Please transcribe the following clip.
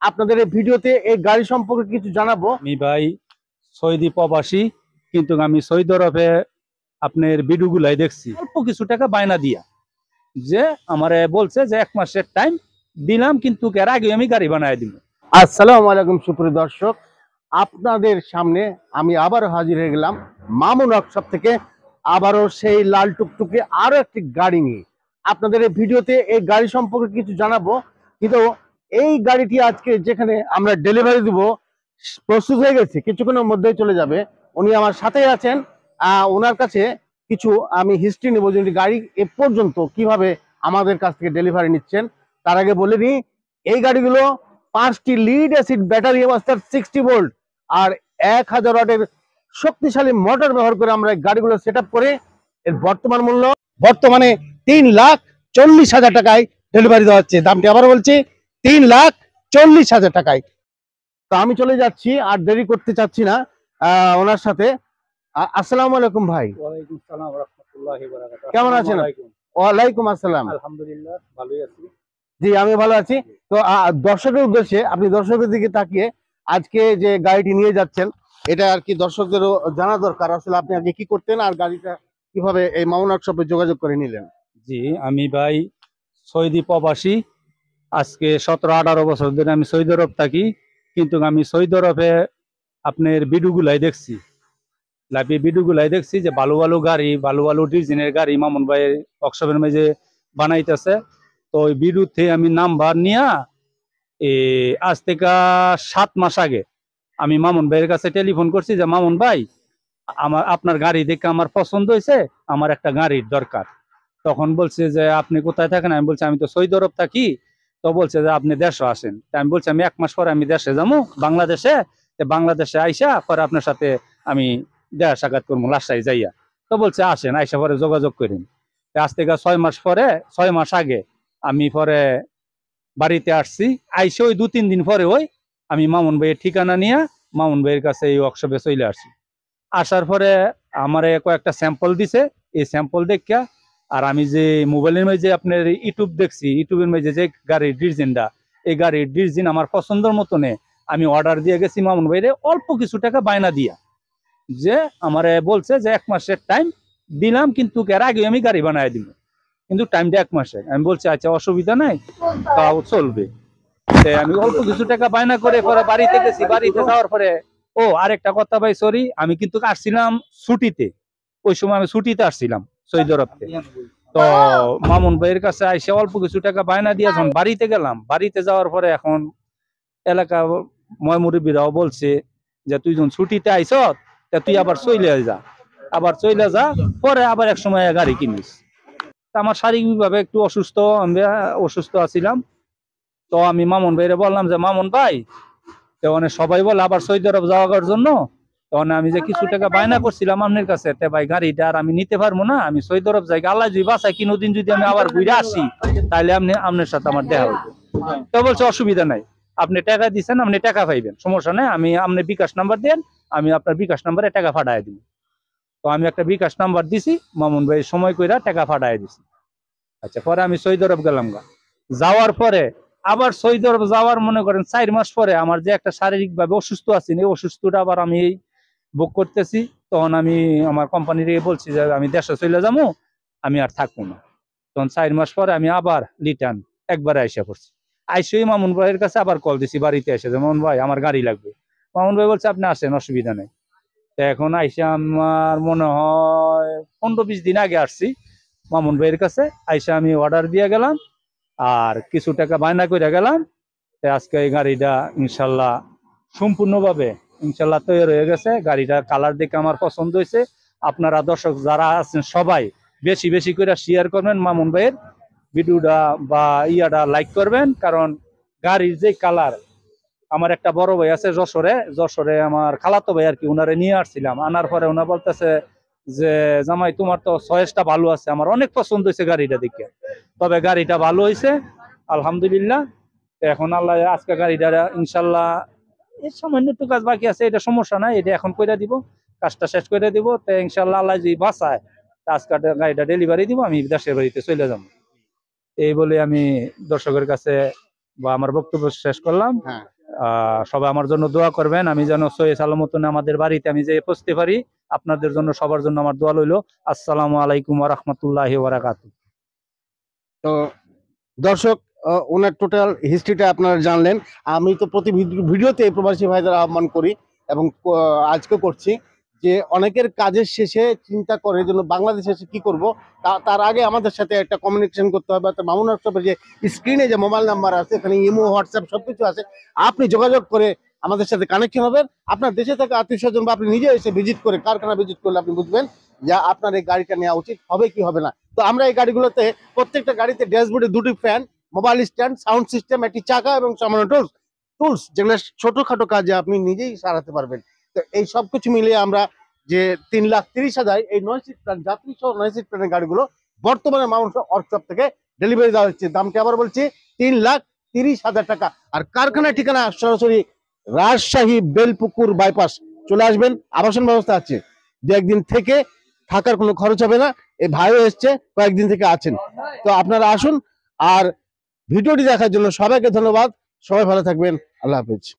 আপনাদের এই ভিডিওতে এই গাড়ি সম্পর্কে কিছু জানাবো। আমি ভাই সৌদি প্রবাসী, কিন্তু আমি সৌদি আরবে আপনার ভিডিওগুলাই দেখছি অল্প কিছু টাকা বায়না দিয়া, যে আমারে বলছে যে 1 মাসের টাইম দিলাম, কিন্তু এর আগে আমি গাড়ি বানায় দিব। আসসালামু আলাইকুম সুপ্রিয় দর্শক, আপনাদের সামনে আমি আবারও হাজির হয়ে গেলাম মামুন ওয়ার্কশপ থেকে, আবারও সেই লাল টুকটুকে আরো একটি গাড়ি নিয়ে। আপনাদের এই ভিডিওতে এই গাড়ি সম্পর্কে কিছু জানাবো, কিন্তু এই গাড়িটি আজকে যেখানে আমরা ডেলিভারি দিব প্রস্তুত হয়ে গেছে, কিছুক্ষণের মধ্যেই চলে যাবে। উনি আমার সাথেই আছেন। ওনার কাছে কিছু আমি হিস্ট্রি নেবো যে গাড়ি এ পর্যন্ত কিভাবে আমাদের কাছ থেকে ডেলিভারি নিচ্ছেন। তার আগে বলে নিই, এই গাড়িগুলো 5টি লিড অ্যাসিড ব্যাটারি অবস্থার 60 ভোল্ট আর 1000 ওয়াটের শক্তিশালী মোটর ব্যবহার করে আমরা গাড়িগুলো সেট আপ করে এর বর্তমান মূল্য বর্তমানে 3,40,000 টাকায় ডেলিভারি দেওয়া হচ্ছে। দামটি আবার বলছি, 3,40,000 টাকায়। তো আমি চলে যাচ্ছি, আর দেরি করতে চাচ্ছি না ওনার সাথে। আসসালামু আলাইকুম ভাই। ওয়ালাইকুম আসসালাম ওয়া রাহমাতুল্লাহি ওয়া বারাকাতুহু। কেমন আছেন? ওয়ালাইকুম আসসালাম। আলহামদুলিল্লাহ ভালোই আছি। জি, আমি ভালো আছি। তো দর্শকের উদ্দেশ্যে, আপনি দর্শকের দিকে তাকিয়ে আজকে যে গাড়িটি নিয়ে যাচ্ছেন, এটা আর কি দর্শকদেরও জানা দরকার আসলে আপনি আগে কি করতেন আর গাড়িটা কিভাবে এই মামুন ওয়ার্কশপে যোগাযোগ করে নিলেন। জি, আমি ভাই সৌদি প্রবাসী। আজকে 17-18 বছর ধরে আমি সৌদি আরব থাকি, কিন্তু আমি সৌদি আরবে আপনার ভিডিওগুলাই দেখছি যে ভালো ভালো গাড়ি, ভালো ভালো ডিজাইনের গাড়ি মামুন ভাই ওয়ার্কশপের মাঝে বানাইতেছে। তো ওই ভিডিওতে আমি নাম্বার নিয়া আজ থেকে 7 মাস আগে আমি মামুন ভাইয়ের কাছে টেলিফোন করছি যে মামুন ভাই, আপনার গাড়ি দেখে আমার পছন্দ হয়েছে, আমার একটা গাড়ির দরকার। তখন বলছে যে আপনি কোথায় থাকেন? আমি বলছি আমি তো সৌদি আরব থাকি। তো বলছে যে আপনি দেশে আসেন। আমি বলছি আমি 1 মাস পরে আমি দেশে যাবো, বাংলাদেশে। বাংলাদেশে আইসা পরে আপনার সাথে আমি দেখা সাক্ষাৎ করবো রাজশাহী যাইয়া। তো বলছে আসেন, আইসা পরে যোগাযোগ করেন। আজ থেকে 6 মাস আগে আমি পরে বাড়িতে আসছি। আইসে ওই 2-3 দিন পরে আমি মামুন ভাইয়ের ঠিকানা নিয়ে মামুন ভাইয়ের কাছে এই ওয়ার্কশপে চলে আসছি। আসার পরে আমার কয়েকটা স্যাম্পল দিছে, এই স্যাম্পল দেখা আর আমি যে মোবাইলের মধ্যে আপনার ইউটিউব দেখছি, ইউটিউবের মধ্যে যে গাড়ির ডিজাইনটা, এই গাড়ির ডিজাইন আমার পছন্দের মতনে আমি অর্ডার দিয়ে গেছি মামুন ভাইরে অল্প কিছু টাকা বায়না দিয়া, যে আমারে বলছে যে 1 মাসের টাইম দিলাম, কিন্তু এর আগে আমি গাড়ি বানায় দিব, কিন্তু টাইমটা 1 মাসের। আমি বলছি আচ্ছা অসুবিধা নাই, তাও চলবে। আমি অল্প কিছু টাকা বায়না করে পরে বাড়িতে গেছি। বাড়িতে যাওয়ার পরে আরেকটা কথা ভাই, সরি, আমি কিন্তু আসছিলাম ছুটিতে। ওই সময় আমি ছুটিতে আসছিলাম সৌদি আরবতে। তো মামুন ভাইয়ের কাছে আইসে অল্প কিছু টাকা বায়না দিয়ে যখন বাড়িতে গেলাম, বাড়িতে যাওয়ার পরে এখন এলাকা ময়মুরব্বীরাও বলছে যে তুই যখন ছুটিতে আইস তুই আবার চলে যা, পরে আবার এক সময় গাড়ি কিনিস। আমার শারীরিকভাবে একটু অসুস্থ, আমি অসুস্থ আছিলাম। তো আমি মামুন ভাইরে বললাম যে মামুন ভাই, তখন সবাই বলে আবার সৌদি আরব যাওয়ার জন্য, তখন আমি যে কিছু টাকা বায়না করছিলাম আপনার কাছে, তে ভাই গাড়িটা আর আমি নিতে পারবো না, আমি সৌদি আরব যাই, আল্লাহ যদি বাঁচায় কোনোদিন যদি আমি আবার ঘুরে আসি তাহলে আপনার সাথে আমার দেখা হইবে। তো বলছে অসুবিধা নাই, আপনি টাকা দিচ্ছেন, আপনি টাকা পাইবেন, সমস্যা নেই, আমি আপনার বিকাশ নাম্বার দেন, আমি আপনার বিকাশ নাম্বারে টাকা পাঠায় দিব। তো আমি একটা বিকাশ নাম্বার দিছি, মামুন ভাই সময় কইরা টাকা পাঠায় দিছি। আচ্ছা, পরে আমি সৌদি আরব গেলাম। যাওয়ার পরে আবার সৌদি আরব যাওয়ার মনে করেন 4 মাস পরে আমার যে একটা শারীরিক ভাবে অসুস্থ আছি, এই অসুস্থটা আবার আমি বুক করতেছি। তখন আমি আমার কোম্পানির বলছি যে আমি দেশে চলে যাবো, আমি আর থাকবো না। তখন 4 মাস পরে আমি আবার রিটার্ন একবারে আইসা পড়ছি। আইসেই মামুন ভাইয়ের কাছে আবার কল দিছি বাড়িতে এসে, যে মামুন ভাই আমার গাড়ি লাগবে। মামুন ভাই বলছে আপনি আসেন, অসুবিধা নেই। তো এখন আইসা আমার মনে হয় 15-20 দিন আগে আসছি মামুন ভাইয়ের কাছে। আইসা আমি অর্ডার দিয়ে গেলাম আর কিছু টাকা বায়না করে গেলাম। আজকে এই গাড়িটা ইনশাল্লাহ সম্পূর্ণভাবে ইনশাল্লাহ তৈরি হয়ে গেছে। গাড়িটার কালার দেখে আমার পছন্দ হয়েছে। আপনারা দর্শক যারা আছেন সবাই বেশি বেশি করে শেয়ার করবেন, মামুন ভাইয়ের ভিডিওটা বা লাইক করবেন, কারণ গাড়ির যে কালার, আমার একটা বড় ভাই আছে যশোরে আমার খালাতো ভাই আর কি, উনারে নিয়ে আসছিলাম। আনার পরে উনা বলতেছে যে জামাই তোমার তো চয়েসটা ভালো আছে, আমার অনেক পছন্দ হয়েছে গাড়িটা দেখে। তবে গাড়িটা ভালো হয়েছে আলহামদুলিল্লাহ। এখন আল্লাহ আজকে গাড়িটা ইনশাল্লাহ এর সামান্য একটু কাজ বাকি আছে, এটা সমস্যা নাই, এটা এখন করে দিব, কাজটা শেষ করে দিব। তো ইনশাল্লাহ আল্লাহ যদি বাঁচায় আজকে গাড়িটা ডেলিভারি দিব, আমি দেশের বাড়িতে চলে যাব। এই বলে আমি দর্শকের কাছে বা আমার বক্তব্য শেষ করলাম। হ্যাঁ, সবাই আমার জন্য দোয়া করবেন, আমি যেন সহি সালামতে আমাদের বাড়িতে আমি যে পৌঁছতে পারি। আপনাদের জন্য সবার জন্য আমার দোয়া রইল। আসসালামু আলাইকুম ওয়া রাহমাতুল্লাহি ওয়া বারাকাতুহু। তো দর্শক, ওনার টোটাল হিস্ট্রিটা আপনারা জানলেন। আমি তো প্রতি ভিডিওতে এই প্রবাসী ভাইদের আহ্বান করি এবং আজকে করছি যে অনেকের কাজের শেষে চিন্তা করে যেন বাংলাদেশে এসে কি করব, তার আগে আমাদের সাথে একটা কমিউনিকেশন করতে হবে। অর্থাৎ মামুন ওয়ার্কশপের যে স্ক্রিনে যে মোবাইল নাম্বার আছে, এখানে ইমো, হোয়াটসঅ্যাপ সবকিছু আছে। আপনি যোগাযোগ করে আমাদের সাথে কানেকশন হবেন। আপনার দেশে থাকা আত্মীয় স্বজন বা আপনি নিজে এসে ভিজিট করে, কারখানা ভিজিট করলে আপনি বুঝবেন যে আপনার এই গাড়িটা নেওয়া উচিত হবে কি হবে না। তো আমরা এই গাড়িগুলোতে প্রত্যেকটা গাড়িতে ড্যাশবোর্ডে দুটি fan, mobile stand, sound system, একটি চাকা এবং সামান্য টুলস যেগুলো ছোটখাটো কাজে আপনি নিজেই সারাতে পারবেন। তো এই সব কিছু মিলিয়ে আমরা যে 3,30,000 এই 9 সিট প্ল্যান, যাত্রী সহ 9 সিট প্ল্যানের গাড়িগুলো বর্তমানে মামুন ওয়ার্কশপ থেকে ডেলিভারি দেওয়া হচ্ছে। দামটি আবার বলছি, 3,30,000 টাকা। আর কারখানার ঠিকানা সরাসরি রাজশাহী বেলপুকুর বাইপাস চলে আসবেন। আবাসন ব্যবস্থা আছে, দু একদিন থেকে থাকার কোনো খরচ হবে না। এই ভাইও এসছে, কয়েকদিন থেকে আছেন। তো আপনারা আসুন। আর ভিডিওটি দেখার জন্য সবাইকে ধন্যবাদ। সবাই ভালো থাকবেন। আল্লাহ হাফেজ।